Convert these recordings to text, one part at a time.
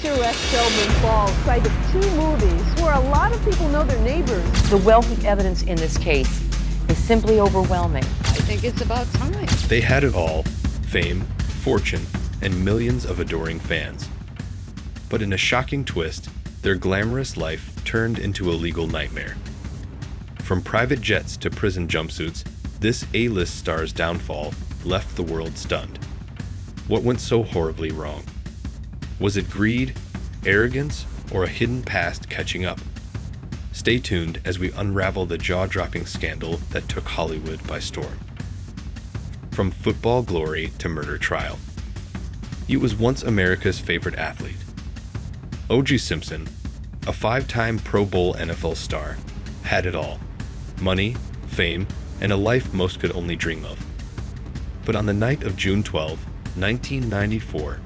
picturesque Feldman Falls, site of two movies where a lot of people know their neighbors. The wealth of evidence in this case is simply overwhelming. I think it's about time. They had it all: fame, fortune, and millions of adoring fans. But in a shocking twist, their glamorous life turned into a legal nightmare. From private jets to prison jumpsuits, this A-list star's downfall left the world stunned. What went so horribly wrong? Was it greed, arrogance, or a hidden past catching up? Stay tuned as we unravel the jaw-dropping scandal that took Hollywood by storm. From football glory to murder trial. He was once America's favorite athlete. O.J. Simpson, a 5-time Pro Bowl NFL star, had it all: money, fame, and a life most could only dream of. But on the night of June 12, 1994,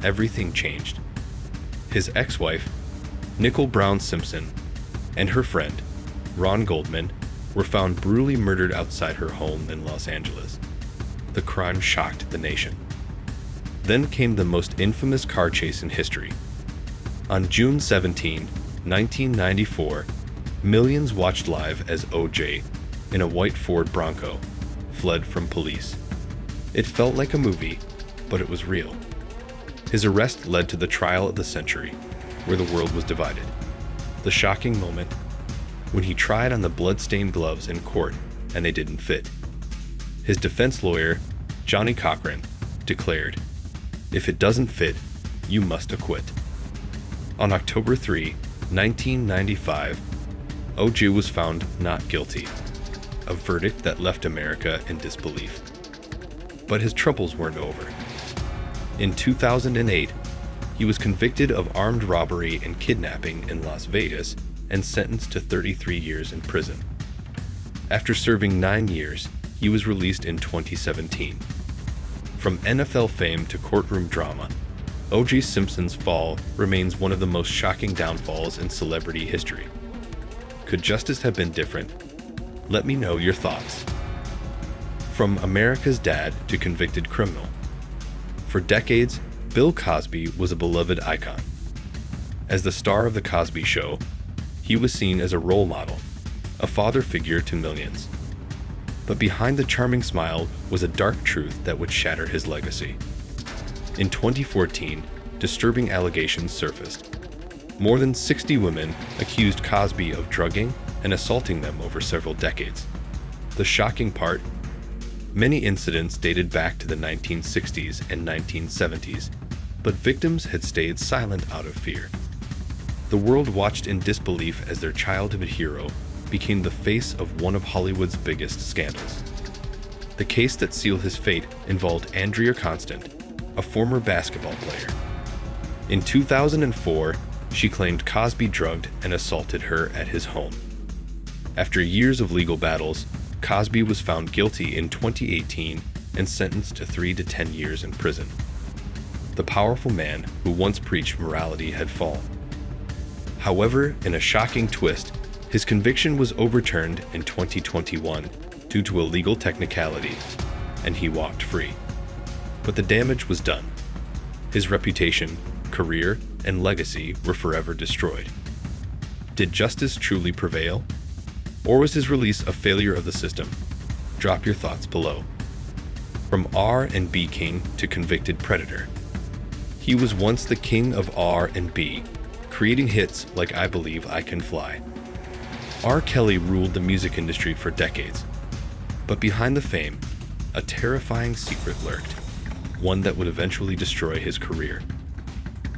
everything changed. His ex-wife, Nicole Brown Simpson, and her friend, Ron Goldman, were found brutally murdered outside her home in Los Angeles. The crime shocked the nation. Then came the most infamous car chase in history. On June 17, 1994, millions watched live as O.J., in a white Ford Bronco, fled from police. It felt like a movie, but it was real. His arrest led to the trial of the century, where the world was divided. The shocking moment when he tried on the blood-stained gloves in court and they didn't fit. His defense lawyer, Johnny Cochran, declared, "If it doesn't fit, you must acquit." On October 3, 1995, O.J. was found not guilty, a verdict that left America in disbelief. But his troubles weren't over. In 2008, he was convicted of armed robbery and kidnapping in Las Vegas and sentenced to 33 years in prison. After serving 9 years, he was released in 2017. From NFL fame to courtroom drama, O.J. Simpson's fall remains one of the most shocking downfalls in celebrity history. Could justice have been different? Let me know your thoughts. From America's dad to convicted criminal. For decades, Bill Cosby was a beloved icon. As the star of The Cosby Show, he was seen as a role model, a father figure to millions. But behind the charming smile was a dark truth that would shatter his legacy. In 2014, disturbing allegations surfaced. More than 60 women accused Cosby of drugging and assaulting them over several decades. The shocking part: many incidents dated back to the 1960s and 1970s, but victims had stayed silent out of fear. The world watched in disbelief as their childhood hero became the face of one of Hollywood's biggest scandals. The case that sealed his fate involved Andrea Constant, a former basketball player. In 2004, she claimed Cosby drugged and assaulted her at his home. After years of legal battles, Cosby was found guilty in 2018 and sentenced to 3 to 10 years in prison. The powerful man who once preached morality had fallen. However, in a shocking twist, his conviction was overturned in 2021 due to a legal technicality, and he walked free. But the damage was done. His reputation, career, and legacy were forever destroyed. Did justice truly prevail? Or was his release a failure of the system? Drop your thoughts below. From R&B king to convicted predator. He was once the king of R&B, creating hits like I Believe I Can Fly. R. Kelly ruled the music industry for decades. But behind the fame, a terrifying secret lurked, one that would eventually destroy his career.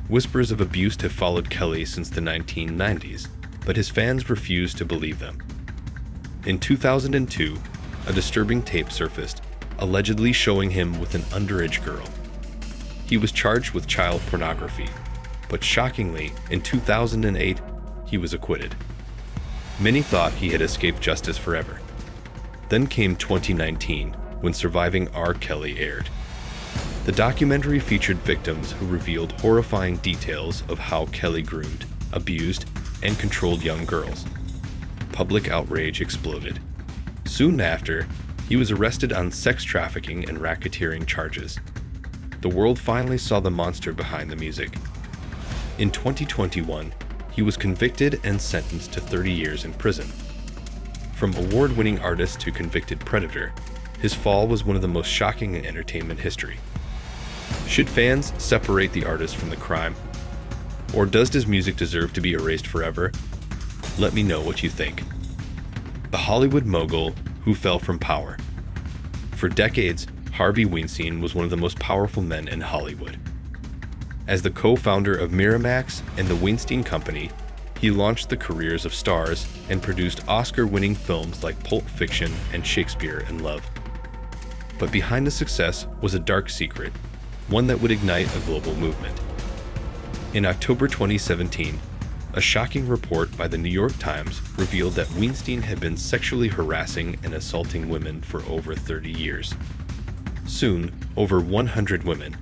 Whispers of abuse have followed Kelly since the 1990s, but his fans refused to believe them. In 2002, a disturbing tape surfaced, allegedly showing him with an underage girl. He was charged with child pornography, but shockingly, in 2008, he was acquitted. Many thought he had escaped justice forever. Then came 2019, when Surviving R. Kelly aired. The documentary featured victims who revealed horrifying details of how Kelly groomed, abused, and controlled young girls. Public outrage exploded. Soon after, he was arrested on sex trafficking and racketeering charges. The world finally saw the monster behind the music. In 2021, he was convicted and sentenced to 30 years in prison. From award-winning artist to convicted predator, his fall was one of the most shocking in entertainment history. Should fans separate the artist from the crime? Or does his music deserve to be erased forever? Let me know what you think. The Hollywood mogul who fell from power. For decades, Harvey Weinstein was one of the most powerful men in Hollywood. As the co-founder of Miramax and the Weinstein Company, he launched the careers of stars and produced Oscar-winning films like Pulp Fiction and Shakespeare in Love. But behind the success was a dark secret, one that would ignite a global movement. In October 2017, a shocking report by the New York Times revealed that Weinstein had been sexually harassing and assaulting women for over 30 years. Soon, over 100 women,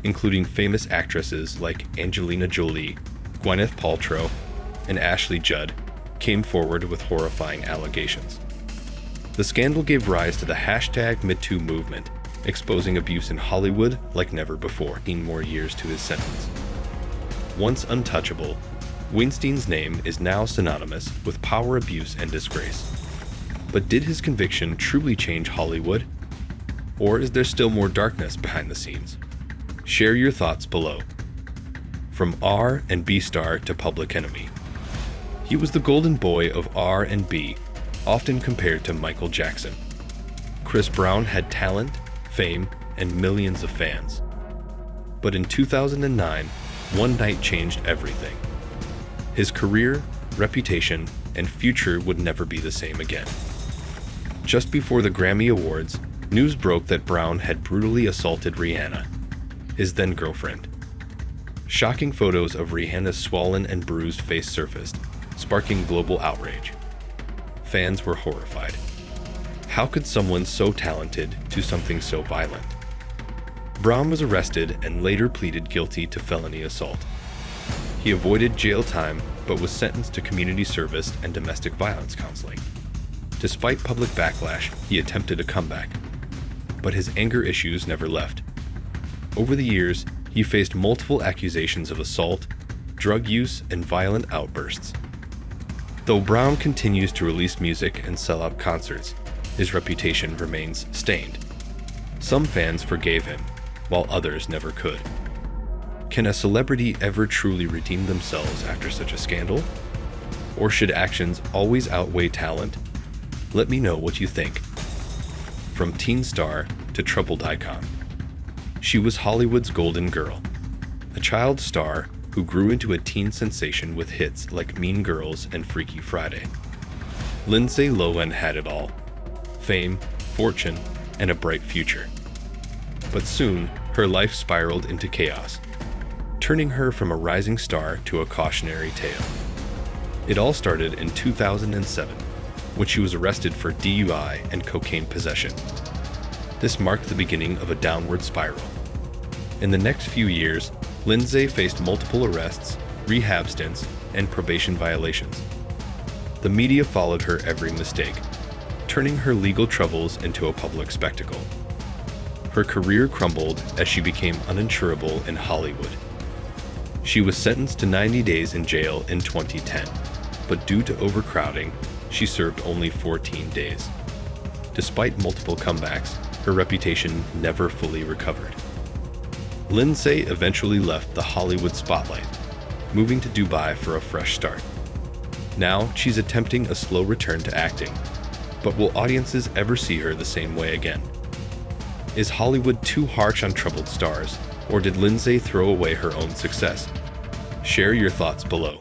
including famous actresses like Angelina Jolie, Gwyneth Paltrow, and Ashley Judd, came forward with horrifying allegations. The scandal gave rise to the #MeToo movement, exposing abuse in Hollywood like never before. 18 more years to his sentence. Once untouchable, Weinstein's name is now synonymous with power abuse and disgrace. But did his conviction truly change Hollywood? Or is there still more darkness behind the scenes? Share your thoughts below. From R and B star to public enemy. He was the golden boy of R&B, often compared to Michael Jackson. Chris Brown had talent, fame, and millions of fans. But in 2009, one night changed everything. His career, reputation, and future would never be the same again. Just before the Grammy Awards, news broke that Brown had brutally assaulted Rihanna, his then-girlfriend. Shocking photos of Rihanna's swollen and bruised face surfaced, sparking global outrage. Fans were horrified. How could someone so talented do something so violent? Brown was arrested and later pleaded guilty to felony assault. He avoided jail time but was sentenced to community service and domestic violence counseling. Despite public backlash, he attempted a comeback, but his anger issues never left. Over the years, he faced multiple accusations of assault, drug use, and violent outbursts. Though Brown continues to release music and sell out concerts, his reputation remains stained. Some fans forgave him, while others never could. Can a celebrity ever truly redeem themselves after such a scandal? Or should actions always outweigh talent? Let me know what you think. From teen star to troubled icon. She was Hollywood's golden girl, a child star who grew into a teen sensation with hits like Mean Girls and Freaky Friday. Lindsay Lohan had it all: fame, fortune, and a bright future. But soon, her life spiraled into chaos, turning her from a rising star to a cautionary tale. It all started in 2007, when she was arrested for DUI and cocaine possession. This marked the beginning of a downward spiral. In the next few years, Lindsay faced multiple arrests, rehab stints, and probation violations. The media followed her every mistake, turning her legal troubles into a public spectacle. Her career crumbled as she became uninsurable in Hollywood. She was sentenced to 90 days in jail in 2010, but due to overcrowding, she served only 14 days. Despite multiple comebacks, her reputation never fully recovered. Lindsay eventually left the Hollywood spotlight, moving to Dubai for a fresh start. Now, she's attempting a slow return to acting, but will audiences ever see her the same way again? Is Hollywood too harsh on troubled stars, or did Lindsay throw away her own success? Share your thoughts below.